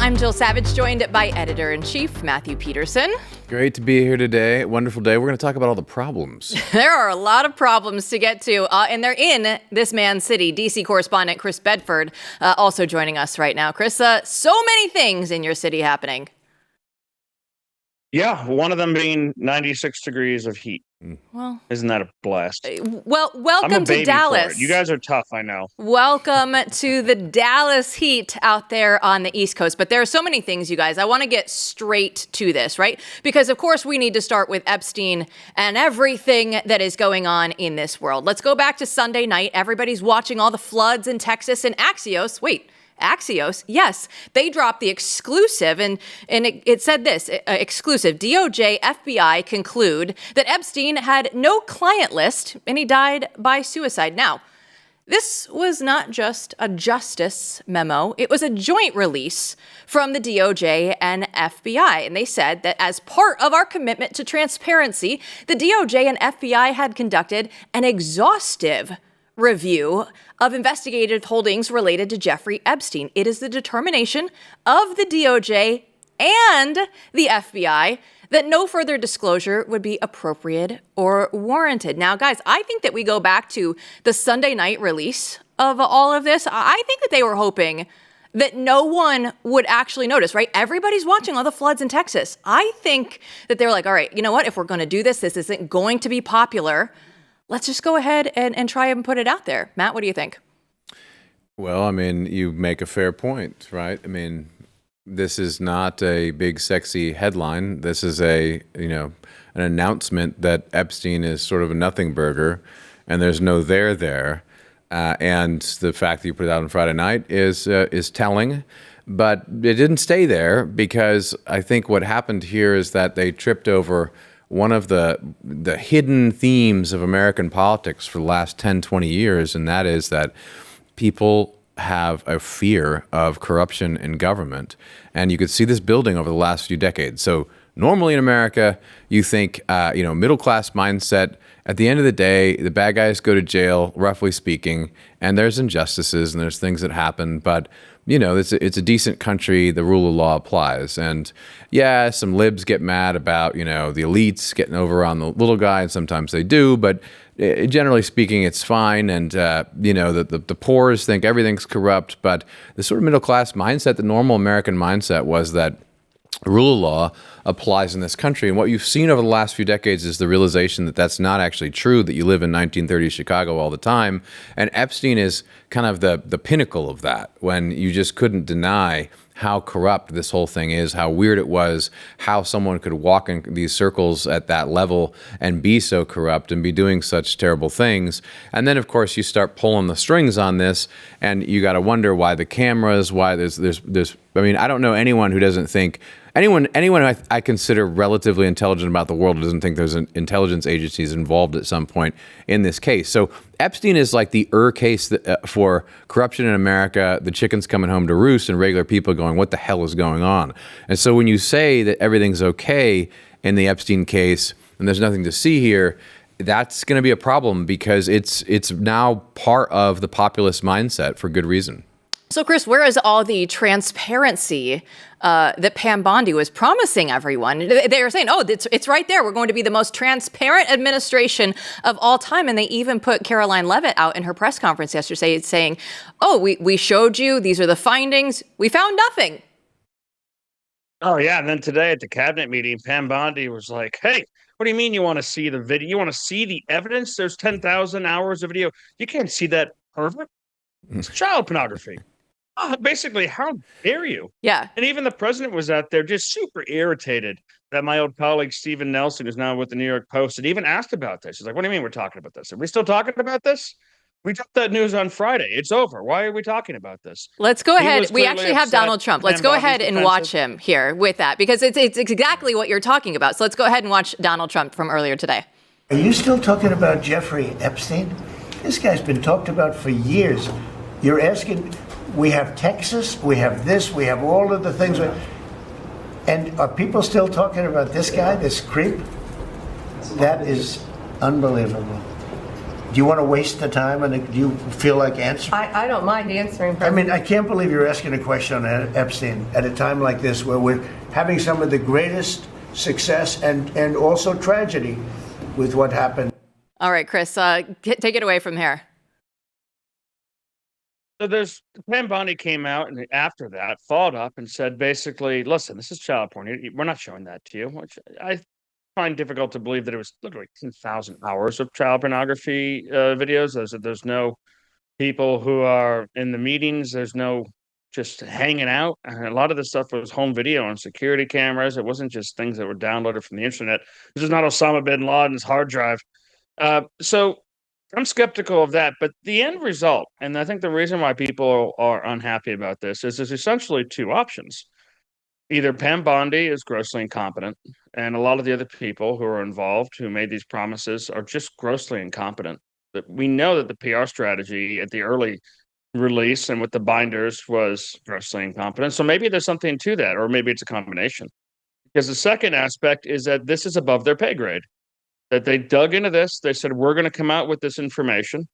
I'm Jill Savage, joined by Editor-in-Chief Matthew Peterson. Great to be here today. Wonderful day. We're going to talk about all the problems. There are a lot of problems to get to, and they're in this man's city. D.C. correspondent Chris Bedford also joining us right now. Chris, so many things in your city happening. Yeah, one of them being 96 degrees of heat. Well, isn't that a blast? Well, welcome to Dallas. You guys are tough, I know. Welcome to the Dallas heat out there on the East Coast. But there are so many things, you guys. I want to get straight to this, right? Because, of course, we need to start with Epstein and everything that is going on in this world. Let's go back to Sunday night. Everybody's watching all the floods in Texas, and Axios, yes, they dropped the exclusive, and it said this, exclusive, DOJ, FBI conclude that Epstein had no client list and he died by suicide. Now, this was not just a justice memo, it was a joint release from the DOJ and FBI, and they said that as part of our commitment to transparency, the DOJ and FBI had conducted an exhaustive review of investigative holdings related to Jeffrey Epstein. It is the determination of the DOJ and the FBI that no further disclosure would be appropriate or warranted. Now, guys, I think that we go back to the Sunday night release of all of this. I think that they were hoping that no one would actually notice, right? Everybody's watching all the floods in Texas. I think that they were like, all right, you know what? If we're going to do this, this isn't going to be popular. Let's just go ahead and try and put it out there. Matt, what do you think? Well, I mean, you make a fair point, right? I mean, this is not a big, sexy headline. This is an announcement that Epstein is sort of a nothing burger, and there's no there. And the fact that you put it out on Friday night is telling. But it didn't stay there, because I think what happened here is that they tripped over one of the hidden themes of American politics for the last 10, 20 years, and that is that people have a fear of corruption in government. And you could see this building over the last few decades. So normally in America, you think, middle-class mindset. At the end of the day, the bad guys go to jail, roughly speaking, and there's injustices and there's things that happen. But it's a decent country. The rule of law applies. And yeah, some libs get mad about, the elites getting over on the little guy, and sometimes they do. But generally speaking, it's fine. And, the poors think everything's corrupt. But the sort of middle-class mindset, the normal American mindset, was that the rule of law applies in this country. And what you've seen over the last few decades is the realization that that's not actually true, that you live in 1930s Chicago all the time. And Epstein is kind of the pinnacle of that, when you just couldn't deny how corrupt this whole thing is, how weird it was, how someone could walk in these circles at that level and be so corrupt and be doing such terrible things. And then, of course, you start pulling the strings on this, and you got to wonder why the cameras, why there's. I mean, I don't know anyone who doesn't think. Anyone I consider relatively intelligent about the world doesn't think there's an intelligence agencies involved at some point in this case. So Epstein is like the case for corruption in America, the chickens coming home to roost, and regular people going, what the hell is going on? And so when you say that everything's okay in the Epstein case and there's nothing to see here, that's going to be a problem, because it's now part of the populist mindset for good reason. So, Chris, where is all the transparency that Pam Bondi was promising everyone? They were saying, it's right there. We're going to be the most transparent administration of all time. And they even put Caroline Leavitt out in her press conference yesterday saying, we showed you, these are the findings. We found nothing. Oh, yeah. And then today at the cabinet meeting, Pam Bondi was like, hey, what do you mean you want to see the video? You want to see the evidence? There's 10,000 hours of video. You can't see that perfect. It's child pornography. Basically, how dare you? Yeah. And even the president was out there just super irritated that my old colleague, Stephen Nelson, who's now with the New York Post, had even asked about this. He's like, what do you mean we're talking about this? Are we still talking about this? We dropped that news on Friday. It's over. Why are we talking about this? Let's go ahead. We actually have Donald Trump. Let's go ahead and watch him here with that, because it's exactly what you're talking about. So let's go ahead and watch Donald Trump from earlier today. Are you still talking about Jeffrey Epstein? This guy's been talked about for years. You're asking, we have Texas, we have this, we have all of the things. And are people still talking about this guy, this creep? That is unbelievable. Do you want to waste the time, and do you feel like answering? I don't mind answering. I mean, I can't believe you're asking a question on Epstein at a time like this, where we're having some of the greatest success and also tragedy with what happened. All right, Chris, take it away from here. So Pam Bondi came out and after that followed up and said, basically, listen, this is child porn. We're not showing that to you, which I find difficult to believe that it was literally 10,000 hours of child pornography videos. There's no people who are in the meetings. There's no just hanging out. And a lot of this stuff was home video on security cameras. It wasn't just things that were downloaded from the internet. This is not Osama bin Laden's hard drive. So I'm skeptical of that. But the end result, and I think the reason why people are unhappy about this is there's essentially two options. Either Pam Bondi is grossly incompetent, and a lot of the other people who are involved who made these promises are just grossly incompetent. That we know that the PR strategy at the early release and with the binders was grossly incompetent. So maybe there's something to that, or maybe it's a combination. Because the second aspect is that this is above their pay grade. That they dug into this, they said, we're going to come out with this information.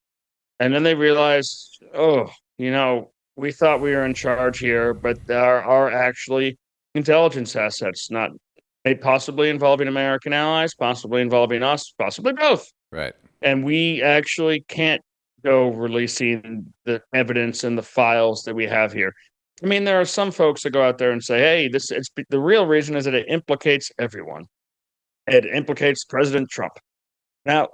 And then they realized, we thought we were in charge here, but there are actually intelligence assets, not possibly involving American allies, possibly involving us, possibly both. Right. And we actually can't go releasing the evidence and the files that we have here. I mean, there are some folks that go out there and say, hey, the real reason is that it implicates everyone. It implicates President Trump. Now,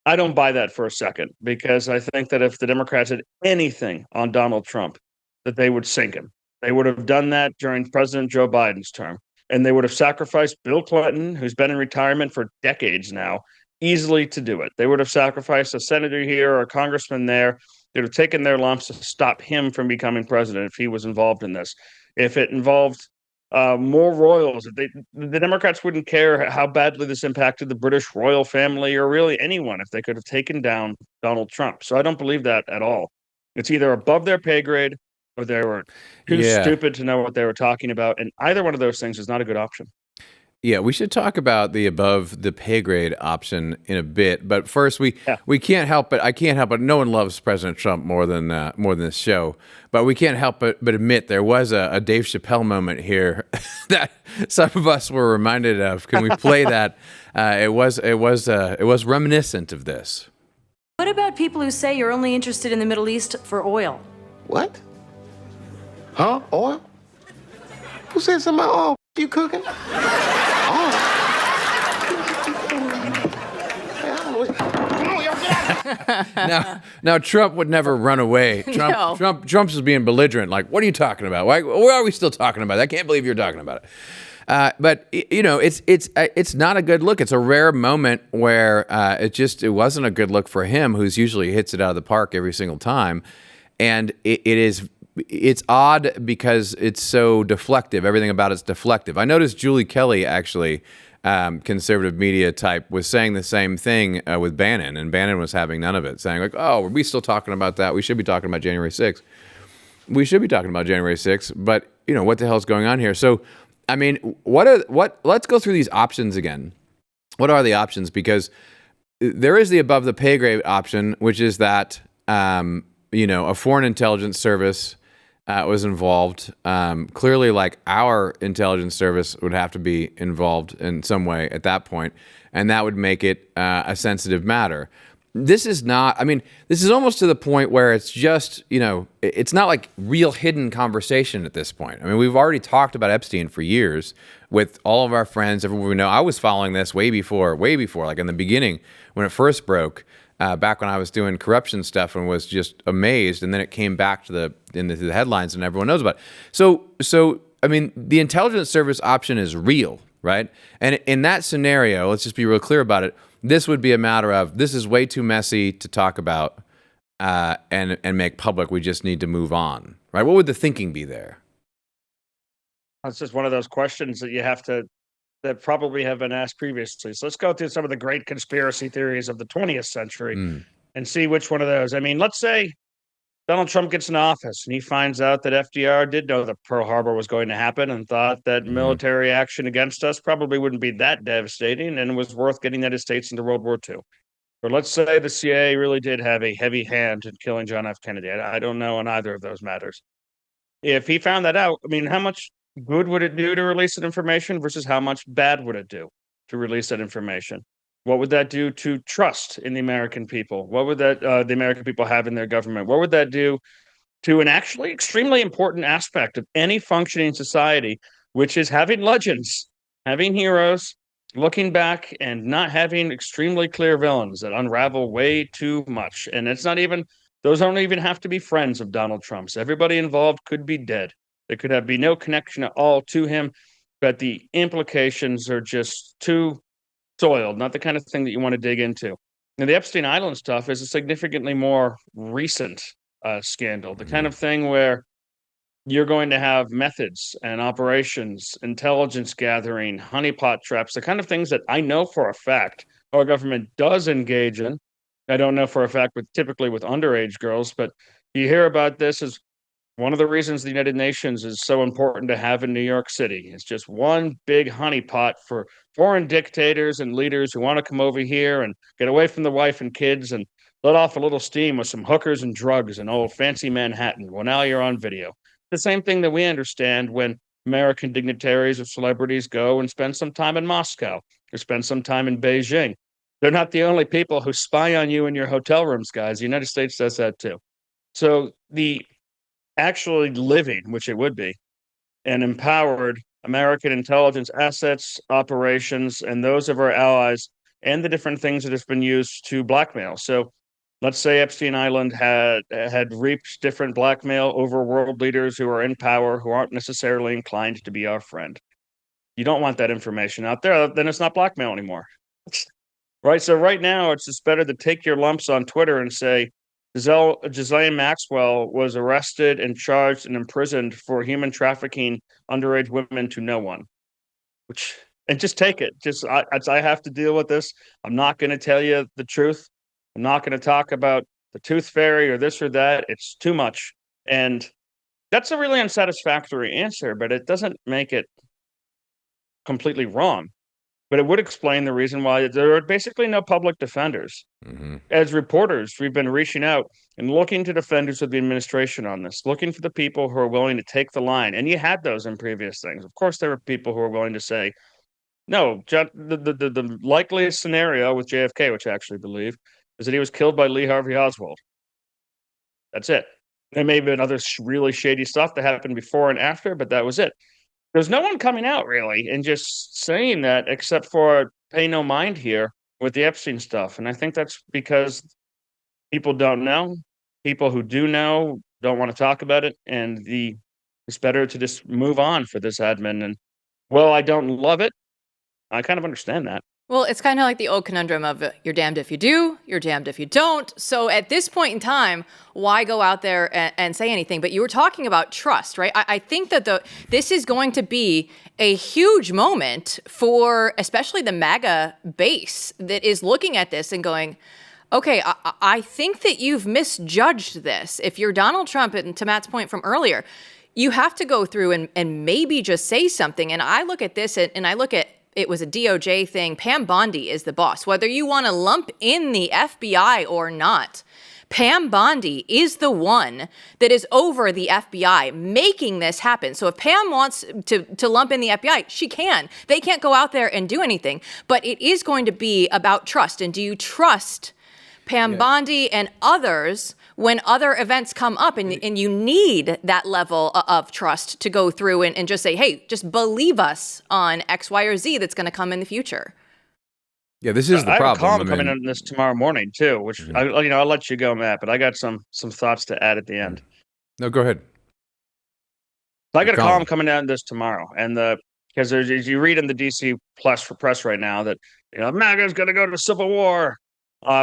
I don't buy that for a second, because I think that if the Democrats had anything on Donald Trump, that they would sink him. They would have done that during President Joe Biden's term, and they would have sacrificed Bill Clinton, who's been in retirement for decades now, easily to do it. They would have sacrificed a senator here or a congressman there. They would have taken their lumps to stop him from becoming president if he was involved in this. If it involved more royals, the Democrats wouldn't care how badly this impacted the British royal family or really anyone if they could have taken down Donald Trump. So I don't believe that at all. It's either above their pay grade or they were too stupid to know what they were talking about. And either one of those things is not a good option. Yeah, we should talk about the above the pay grade option in a bit, but first we can't help but I can't help but no one loves President Trump more than this show, but we can't help but admit there was a Dave Chappelle moment here that some of us were reminded of. Can we play that? It was reminiscent of this. What about people who say you're only interested in the Middle East for oil? What? Huh? Oil? Who said something about oil? You cooking? Now Trump would never run away. Trump's just being belligerent. Like, what are you talking about? Why are we still talking about it? I can't believe you're talking about it. But it's not a good look. It's a rare moment where it wasn't a good look for him, who's usually hits it out of the park every single time, and it's odd because it's so deflective. Everything about it's deflective. I noticed Julie Kelly, actually, conservative media type, was saying the same thing with Bannon, and Bannon was having none of it, saying like, "Oh, are we still talking about that? We should be talking about January 6th. We should be talking about January 6th." But what the hell's going on here? So, I mean, let's go through these options again. What are the options? Because there is the above the pay grade option, which is that a foreign intelligence service was involved. Clearly, like, our intelligence service would have to be involved in some way at that point, and that would make it a sensitive matter. This is not, this is almost to the point where it's just, it's not like real hidden conversation at this point. We've already talked about Epstein for years with all of our friends, everyone we know. I was following this way before, like in the beginning when it first broke. Back when I was doing corruption stuff and was just amazed, and then it came back to the headlines and everyone knows about it. So the intelligence service option is real, right? And in that scenario, let's just be real clear about it. This would be a matter of, this is way too messy to talk about and make public. We just need to move on, right? What would the thinking be there? It's just one of those questions that probably have been asked previously. So let's go through some of the great conspiracy theories of the 20th century and see which one of those. Let's say Donald Trump gets in office and he finds out that FDR did know that Pearl Harbor was going to happen and thought that military action against us probably wouldn't be that devastating and was worth getting the United States into World War II. or let's say the CIA really did have a heavy hand in killing John F. Kennedy. I don't know on either of those matters. If he found that out, I mean, how much good would it do to release that information versus how much bad would it do to release that information? What would that do to trust in the American people? What would that the American people have in their government? What would that do to an actually extremely important aspect of any functioning society, which is having legends, having heroes, looking back and not having extremely clear villains that unravel way too much? And it's not even, those don't even have to be friends of Donald Trump's. Everybody involved could be dead. There could be no connection at all to him, but the implications are just too soiled, not the kind of thing that you want to dig into. And the Epstein Island stuff is a significantly more recent scandal, the kind of thing where you're going to have methods and operations, intelligence gathering, honeypot traps, the kind of things that I know for a fact our government does engage in. I don't know for a fact typically with underage girls, but you hear about this as one of the reasons the United Nations is so important to have in New York City. It's just one big honeypot for foreign dictators and leaders who want to come over here and get away from the wife and kids and let off a little steam with some hookers and drugs in old fancy Manhattan. Well, now you're on video. The same thing that we understand when American dignitaries or celebrities go and spend some time in Moscow or spend some time in Beijing. They're not the only people who spy on you in your hotel rooms, guys. The United States does that too. So the actually living, which it would be, and empowered American intelligence assets, operations, and those of our allies, and the different things that have been used to blackmail. So let's say Epstein Island had reaped different blackmail over world leaders who are in power, who aren't necessarily inclined to be our friend. You don't want that information out there, then it's not blackmail anymore. Right? So right now, it's just better to take your lumps on Twitter and say, Ghislaine Maxwell was arrested and charged and imprisoned for human trafficking underage women to no one. And just take it. I have to deal with this. I'm not going to tell you the truth. I'm not going to talk about the tooth fairy or this or that. It's too much. And that's a really unsatisfactory answer, but it doesn't make it completely wrong. But it would explain the reason why there are basically no public defenders. Mm-hmm. As reporters, we've been reaching out and looking to defenders of the administration on this, looking for the people who are willing to take the line. And you had those in previous things. Of course, there were people who are willing to say, no, the likeliest scenario with JFK, which I actually believe, is that he was killed by Lee Harvey Oswald. That's it. There may have been other really shady stuff that happened before and after, but that was it. There's no one coming out really and just saying that except for pay no mind here with the Epstein stuff. And I think that's because people don't know. People who do know don't want to talk about it. And it's better to just move on for this admin. And well, I don't love it. I kind of understand that. Well, it's kind of like the old conundrum of you're damned if you do, you're damned if you don't. So at this point in time, why go out there and say anything? But you were talking about trust, right? I think that this is going to be a huge moment for especially the MAGA base that is looking at this and going, okay, I think that you've misjudged this. If you're Donald Trump, and to Matt's point from earlier, you have to go through and maybe just say something. And I look at this and I look at, it was a DOJ thing. Pam Bondi is the boss. Whether you want to lump in the FBI or not, Pam Bondi is the one that is over the FBI making this happen. So if Pam wants to lump in the FBI, she can. They can't go out there and do anything. But it is going to be about trust. And do you trust Pam Bondi and others when other events come up and you need that level of trust to go through and just say, hey, just believe us on X, Y, or Z that's going to come in the future? Yeah, this is the problem. I have a column coming in this tomorrow morning too, which I'll let you go, Matt, but I got some thoughts to add at the end. No, go ahead. I got a column coming out this tomorrow, and because as you read in the DC Plus for press right now that MAGA is going to go to civil war.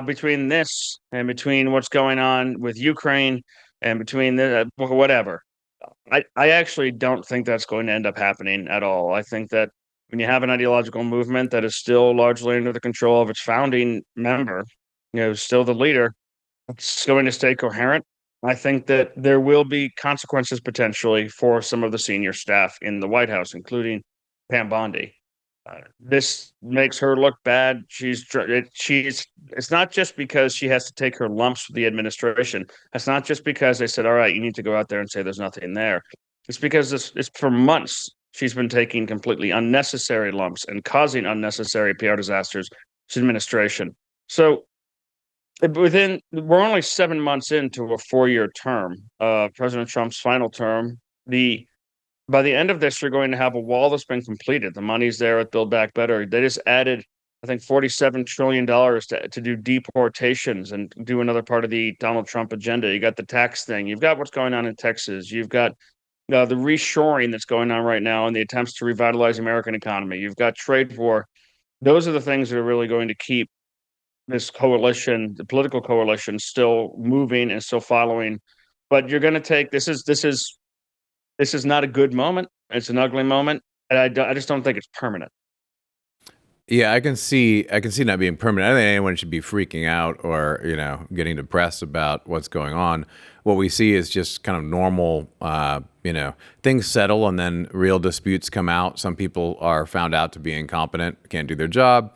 Between this and between what's going on with Ukraine and between whatever. I actually don't think that's going to end up happening at all. I think that when you have an ideological movement that is still largely under the control of its founding member, still the leader, it's going to stay coherent. I think that there will be consequences potentially for some of the senior staff in the White House, including Pam Bondi. This makes her look bad. It's not just because she has to take her lumps with the administration. It's not just because they said, all right, you need to go out there and say there's nothing there. It's because it's for months she's been taking completely unnecessary lumps and causing unnecessary PR disasters to administration. So we're only 7 months into a 4-year term, President Trump's final term. By the end of this, you're going to have a wall that's been completed. The money's there at Build Back Better. They just added, I think, $47 trillion to do deportations and do another part of the Donald Trump agenda. You got the tax thing. You've got what's going on in Texas. You've got the reshoring that's going on right now and the attempts to revitalize the American economy. You've got trade war. Those are the things that are really going to keep this coalition, the political coalition, still moving and still following. But you're going to take this is not a good moment. It's an ugly moment, and I just don't think it's permanent. Yeah, I can see not being permanent. I don't think anyone should be freaking out or, getting depressed about what's going on. What we see is just kind of normal, things settle and then real disputes come out. Some people are found out to be incompetent, can't do their job.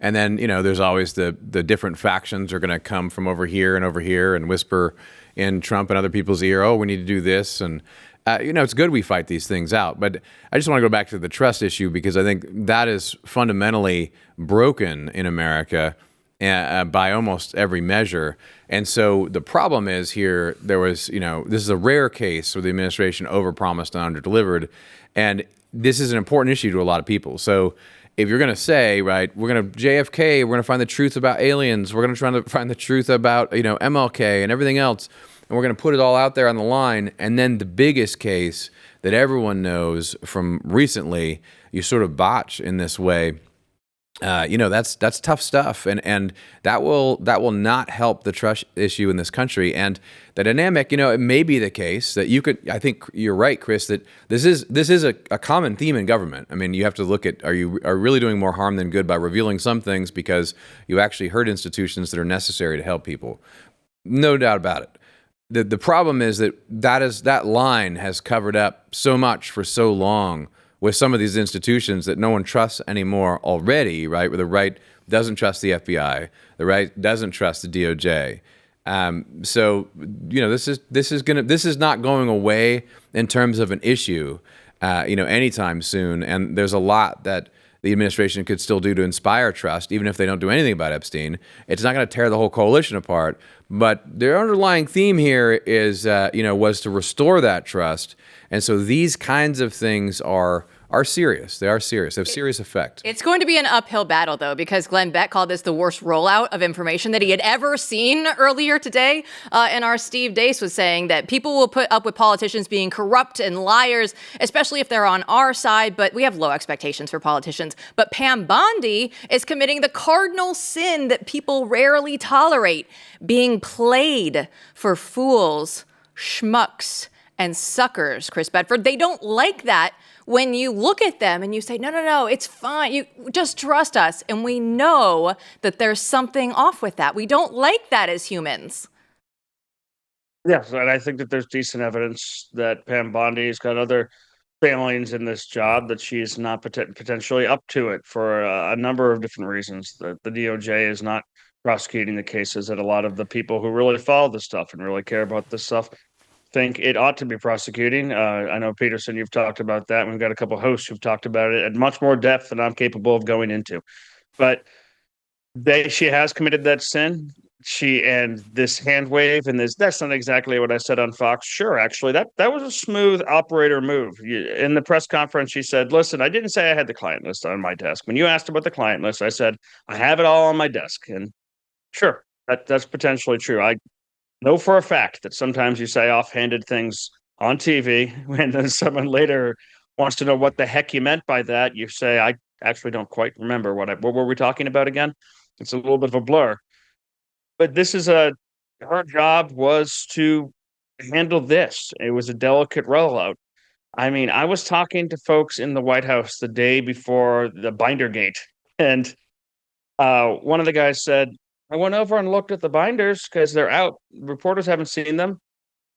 And then, there's always the different factions are going to come from over here and whisper in Trump and other people's ear, oh, we need to do this. And, it's good we fight these things out. But I just want to go back to the trust issue because I think that is fundamentally broken in America by almost every measure. And so the problem is here, there was, this is a rare case where the administration overpromised and underdelivered. And this is an important issue to a lot of people. So if you're going to say, right, we're going to JFK, we're going to find the truth about aliens, we're going to try to find the truth about, MLK and everything else, and we're going to put it all out there on the line, and then the biggest case that everyone knows from recently, you sort of botch in this way, that's tough stuff, and that will not help the trust issue in this country. And the dynamic, it may be the case that you could. I think you're right, Chris, that this is a common theme in government. I mean, you have to look at are really doing more harm than good by revealing some things because you actually hurt institutions that are necessary to help people. No doubt about it. The problem is that line has covered up so much for so long with some of these institutions that no one trusts anymore already, right? Where the right doesn't trust the FBI, the right doesn't trust the DOJ. So this is not going away in terms of an issue, anytime soon. And there's a lot that the administration could still do to inspire trust, even if they don't do anything about Epstein. It's not going to tear the whole coalition apart. But their underlying theme here is, was to restore that trust. And so these kinds of things are serious. They are serious. They have serious effect. It's going to be an uphill battle, though, because Glenn Beck called this the worst rollout of information that he had ever seen earlier today. And our Steve Deace was saying that people will put up with politicians being corrupt and liars, especially if they're on our side. But we have low expectations for politicians. But Pam Bondi is committing the cardinal sin that people rarely tolerate, being played for fools, schmucks, and suckers, Chris Bedford. They don't like that when you look at them and you say, no, it's fine. You just trust us. And we know that there's something off with that. We don't like that as humans. Yes, and I think that there's decent evidence that Pam Bondi has got other failings in this job, that she is not potentially up to it for a number of different reasons. The DOJ is not prosecuting the cases that a lot of the people who really follow this stuff and really care about this stuff think it ought to be prosecuting. I know, Peterson, you've talked about that. We've got a couple of hosts who've talked about it at much more depth than I'm capable of going into. But she has committed that sin. And this hand wave and that's not exactly what I said on Fox. Sure, actually, that was a smooth operator move. In the press conference, she said, listen, I didn't say I had the client list on my desk. When you asked about the client list, I said, I have it all on my desk. And sure, that's potentially true. I know for a fact that sometimes you say offhanded things on TV, and then someone later wants to know what the heck you meant by that. You say, I actually don't quite remember what were we talking about again? It's a little bit of a blur. But her job was to handle this. It was a delicate rollout. I mean, I was talking to folks in the White House the day before the binder gate, and one of the guys said, I went over and looked at the binders because they're out. Reporters haven't seen them.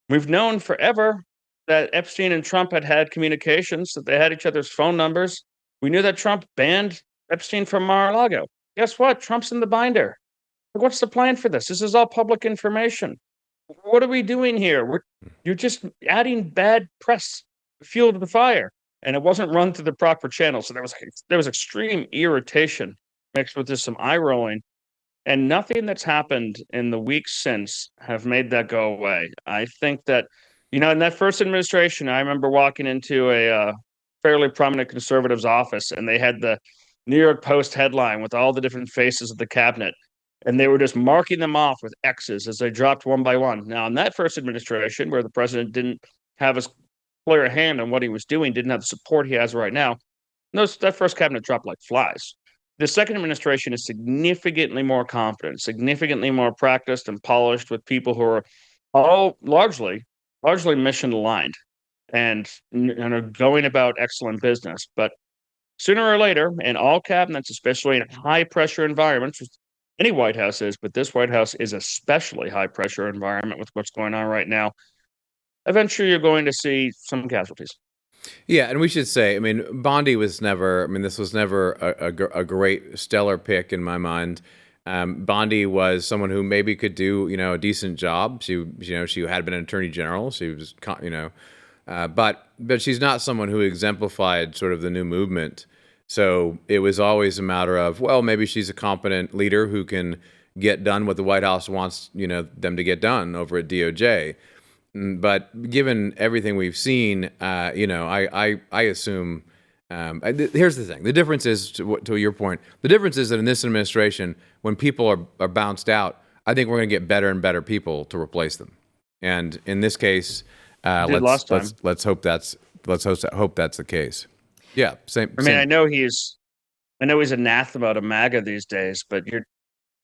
We've known forever that Epstein and Trump had communications, that they had each other's phone numbers. We knew that Trump banned Epstein from Mar-a-Lago. Guess what? Trump's in the binder. What's the plan for this? This is all public information. What are we doing here? You're just adding bad press fuel to the fire, and it wasn't run through the proper channel. So there was extreme irritation mixed with just some eye rolling, and nothing that's happened in the weeks since have made that go away. I think that, in that first administration, I remember walking into a fairly prominent conservative's office, and they had the New York Post headline with all the different faces of the cabinet, and they were just marking them off with X's as they dropped one by one. Now, in that first administration, where the president didn't have as clear a hand on what he was doing, didn't have the support he has right now, that first cabinet dropped like flies. The second administration is significantly more confident, significantly more practiced and polished, with people who are all largely mission aligned and are going about excellent business. But sooner or later, in all cabinets, especially in high pressure environments, any White House is, but this White House is especially high pressure environment with what's going on right now, eventually you're going to see some casualties. Yeah, and we should say, Bondi was never, this was never a great stellar pick in my mind. Bondi was someone who maybe could do, a decent job. She had been an attorney general. She was, but she's not someone who exemplified sort of the new movement. So it was always a matter of, well, maybe she's a competent leader who can get done what the White House wants, them to get done over at DOJ. But given everything we've seen, I assume. Here's the thing: the difference is, to your point, the difference is that in this administration, when people are bounced out, I think we're going to get better and better people to replace them. And in this case, let's hope that's the case. Yeah, same. I know he's anathema to MAGA these days, but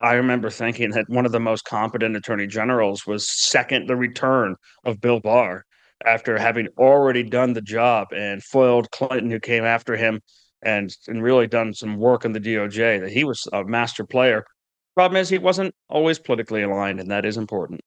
I remember thinking that one of the most competent attorney generals was the return of Bill Barr, after having already done the job and foiled Clinton, who came after him, and really done some work on the DOJ, that he was a master player. Problem is, he wasn't always politically aligned, and that is important.